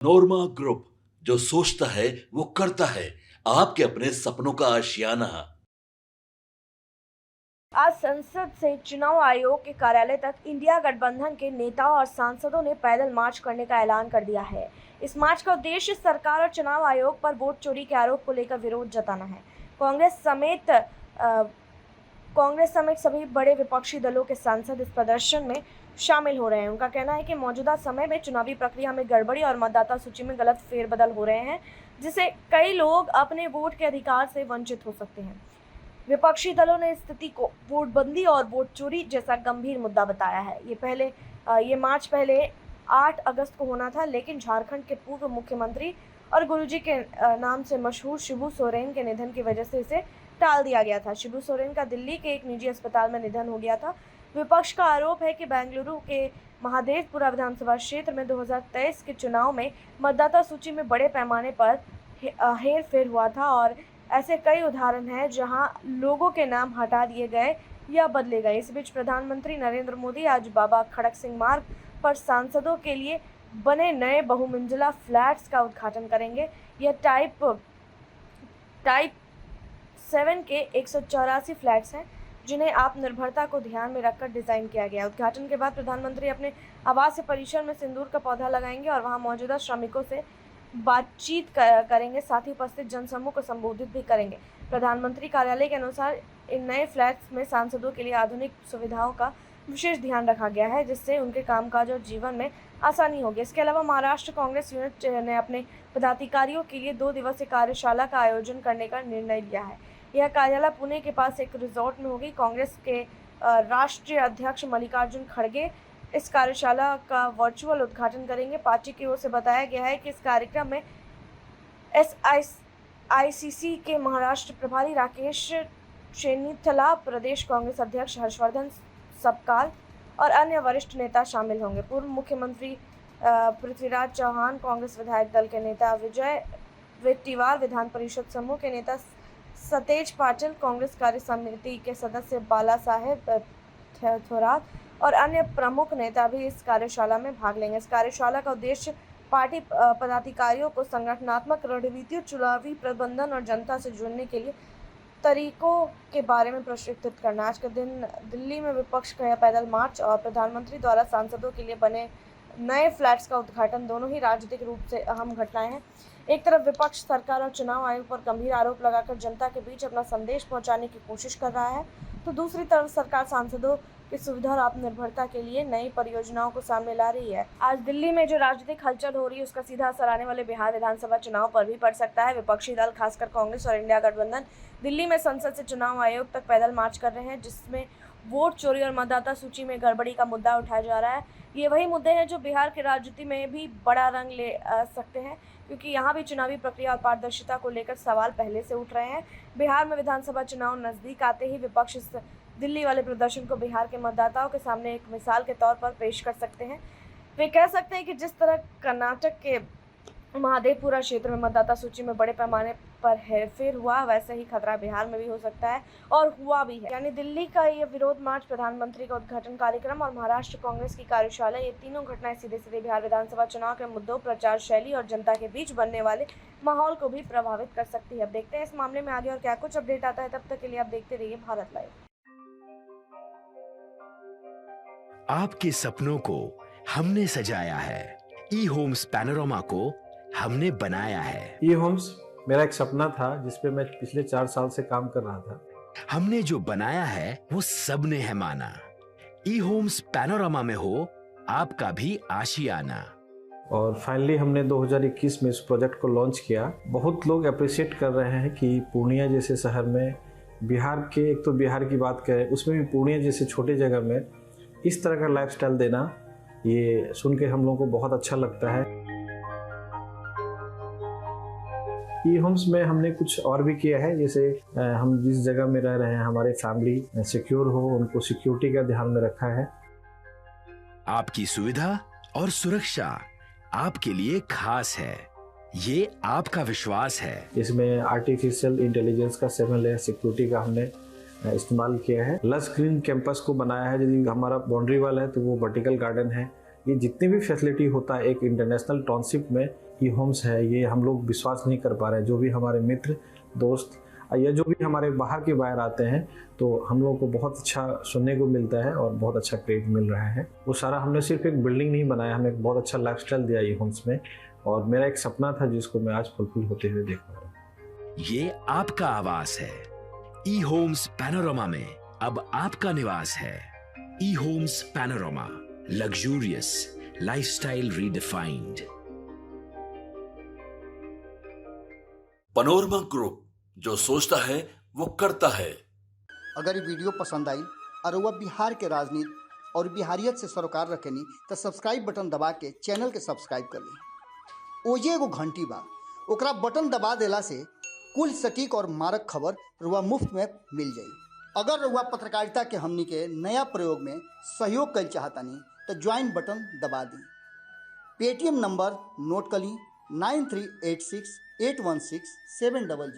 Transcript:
नोरमा group, जो सोचता है वो करता है। आपके अपने सपनों का आशियाना। आज संसद से चुनाव आयोग के कार्यालय तक इंडिया गठबंधन के नेताओं और सांसदों ने पैदल मार्च करने का ऐलान कर दिया है। इस मार्च का उद्देश्य सरकार और चुनाव आयोग पर वोट चोरी के आरोप को लेकर विरोध जताना है। कांग्रेस समेत सभी बड़े विपक्षी दलों के सांसद इस प्रदर्शन में शामिल हो रहे हैं। उनका कहना है कि मौजूदा समय में चुनावी प्रक्रिया में गड़बड़ी और मतदाता सूची में गलत फेरबदल हो रहे हैं, जिससे कई लोग अपने वोट के अधिकार से वंचित हो सकते हैं। विपक्षी दलों ने इस स्थिति को वोटबंदी और वोट चोरी जैसा गंभीर मुद्दा बताया है। ये मार्च पहले 8 अगस्त को होना था, लेकिन झारखंड के पूर्व मुख्यमंत्री और गुरुजी के नाम से मशहूर शिबू सोरेन के निधन की वजह से इसे टाल दिया गया था। शिबू सोरेन का दिल्ली के एक निजी अस्पताल में निधन हो गया था। विपक्ष का आरोप है कि बेंगलुरु के महादेवपुरा विधानसभा क्षेत्र में 2023 के चुनाव में मतदाता सूची में बड़े पैमाने पर हेरफेर हुआ था और ऐसे कई उदाहरण हैं जहां लोगों के नाम हटा दिए गए या बदले गए। इस बीच प्रधानमंत्री नरेंद्र मोदी आज बाबा खड़क सिंह मार्ग पर सांसदों के लिए बने नए बहुमंजिला फ्लैट्स का उद्घाटन करेंगे। यह टाइप 7 के 184 फ्लैट्स हैं, जिन्हें आत्मनिर्भरता को ध्यान में रखकर डिजाइन किया गया है। उद्घाटन के बाद प्रधानमंत्री अपने आवासीय परिसर में सिंदूर का पौधा लगाएंगे और वहां मौजूदा श्रमिकों से बातचीत करेंगे, साथ ही उपस्थित जनसमूह को संबोधित भी करेंगे। प्रधानमंत्री कार्यालय के अनुसार इन नए फ्लैट्स में सांसदों के लिए आधुनिक सुविधाओं का विशेष ध्यान रखा गया है, जिससे उनके कामकाज और जीवन में आसानी होगी। इसके अलावा महाराष्ट्र कांग्रेस यूनिट ने अपने पदाधिकारियों के लिए 2 दिवसीय कार्यशाला का आयोजन करने का निर्णय लिया है। यह कार्यशाला पुणे के पास एक रिजॉर्ट में होगी। कांग्रेस के राष्ट्रीय अध्यक्ष मल्लिकार्जुन खड़गे इस कार्यशाला का वर्चुअल उद्घाटन करेंगे। पार्टी की ओर से बताया गया है कि इस कार्यक्रम में एआईसीसी के महाराष्ट्र प्रभारी राकेश चेन्नीथला, प्रदेश कांग्रेस अध्यक्ष हर्षवर्धन सबकाल और अन्य वरिष्ठ नेता शामिल होंगे। पूर्व मुख्यमंत्री पृथ्वीराज चौहान, कांग्रेस विधायक दल के नेता विजय वेट्टीवार, विधान परिषद समूह के नेता सतेज पाटिल, कांग्रेस कार्य समिति के सदस्य बाला साहेब थोरात और अन्य प्रमुख नेता भी इस कार्यशाला में भाग लेंगे। इस कार्यशाला का उद्देश्य पार्टी पदाधिकारियों को संगठनात्मक रणनीति, चुनावी प्रबंधन और जनता से जुड़ने के लिए तरीकों के बारे में प्रशिक्षित करना। आज के दिन दिल्ली में विपक्ष का पैदल मार्च और प्रधानमंत्री द्वारा सांसदों के लिए बने नए फ्लैट्स का उद्घाटन दोनों ही राजनीतिक रूप से अहम घटनाएं हैं। एक तरफ विपक्ष सरकार और चुनाव आयोग पर गंभीर आरोप लगाकर जनता के बीच अपना संदेश पहुंचाने की कोशिश कर रहा है, तो दूसरी तरफ सरकार सांसदों की सुविधा और आत्मनिर्भरता के लिए नई परियोजनाओं को सामने ला रही है। आज दिल्ली में जो राजनीतिक हलचल हो रही है, उसका सीधा असर आने वाले बिहार विधानसभा चुनाव पर भी पड़ सकता है। विपक्षी दल, खासकर कांग्रेस और इंडिया गठबंधन, दिल्ली में संसद से चुनाव आयोग तक पैदल मार्च कर रहे हैं, जिसमें वोट चोरी और मतदाता सूची में गड़बड़ी का मुद्दा उठाया जा रहा है। ये वही मुद्दे हैं जो बिहार की राजनीति में भी बड़ा रंग ले सकते हैं, क्योंकि यहाँ भी चुनावी प्रक्रिया और पारदर्शिता को लेकर सवाल पहले से उठ रहे हैं। बिहार में विधानसभा चुनाव नजदीक आते ही विपक्ष इस दिल्ली वाले प्रदर्शन को बिहार के मतदाताओं के सामने एक मिसाल के तौर पर पेश कर सकते हैं। वे कह सकते हैं कि जिस तरह कर्नाटक के महादेवपुरा क्षेत्र में मतदाता सूची में बड़े पैमाने पर हेरफेर हुआ, वैसे ही खतरा बिहार में भी हो सकता है और हुआ भी है। यानी दिल्ली का ये विरोध मार्च, प्रधानमंत्री का उद्घाटन कार्यक्रम और महाराष्ट्र कांग्रेस की कार्यशाला, ये तीनों घटनाएं सीधे सीधे बिहार विधानसभा चुनाव के मुद्दों, प्रचार शैली और जनता के बीच बनने वाले माहौल को भी प्रभावित कर सकती है। अब देखते हैं इस मामले में आगे और क्या कुछ अपडेट आता है। तब तक के लिए आप देखते रहिए भारत लाइव। आपके सपनों को हमने सजाया है, ई होम्स पैनोरमा को हमने बनाया है। ई होम्स मेरा एक सपना था, जिसपे मैं पिछले 4 साल से काम कर रहा था। हमने जो बनाया है वो सबने है माना। ई होम्स पैनोरमा में हो आपका भी आशियाना। और फाइनली हमने 2021 में इस प्रोजेक्ट को लॉन्च किया। बहुत लोग अप्रिशिएट कर रहे हैं कि पूर्णिया जैसे शहर में, बिहार के, एक तो बिहार की बात करें, उसमें भी पूर्णिया जैसे छोटे जगह में इस तरह का लाइफस्टाइल देना, ये सुन के हम लोगों को बहुत अच्छा लगता है। ई होम्स में हमने कुछ और भी किया है, जैसे हम जिस जगह में रह रहे हैं, हमारे फैमिली सिक्योर हो, उनको सिक्योरिटी का ध्यान में रखा है। आपकी सुविधा और सुरक्षा आपके लिए खास है, ये आपका विश्वास है। इसमें आर्टिफिशियल इंटेलिजेंस का 7 लेयर सिक्योरिटी का हमने इस्तेमाल किया है। लस ग्रीन कैंपस को बनाया है। यदि हमारा बाउंड्री वाल है तो वो वर्टिकल गार्डन है। ये जितनी भी फैसिलिटी होता है एक इंटरनेशनल टाउनशिप में, ई होम्स है ये हम लोग विश्वास नहीं कर पा रहे हैं। जो भी हमारे मित्र दोस्त या जो भी हमारे बाहर के बाहर आते हैं तो हम लोगों को बहुत अच्छा सुनने को मिलता है और बहुत अच्छा क्रेडिट मिल रहा है। वो सारा हमने सिर्फ एक बिल्डिंग नहीं बनाया, हमें एक बहुत अच्छा लाइफस्टाइल दिया ई होम्स में, और मेरा एक सपना था जिसको मैं आज फुलफिल होते हुए देख रहा हूँ। ये आपका आवास है। ई होम्स पैनोरामा में अब आपका निवास है। E homes Panorama, luxurious lifestyle redefined. Panorama group, जो सोचता है वो करता है। अगर ये वीडियो पसंद आई और वह बिहार के राजनीति और बिहारियत से सरोकार रखेनी तो सब्सक्राइब बटन दबा के चैनल के सब्सक्राइब कर ली। ओजे एगो घंटी बा, ओकरा बटन दबा देला से कुल सटीक और मारक खबर रुआ मुफ्त में मिल जाई। अगर रुआ पत्रकारिता के हमनी के नया प्रयोग में सहयोग कर चाहतानी तो ज्वाइन बटन दबा दी। पेटीएम नंबर नोट कर ली 9386816700।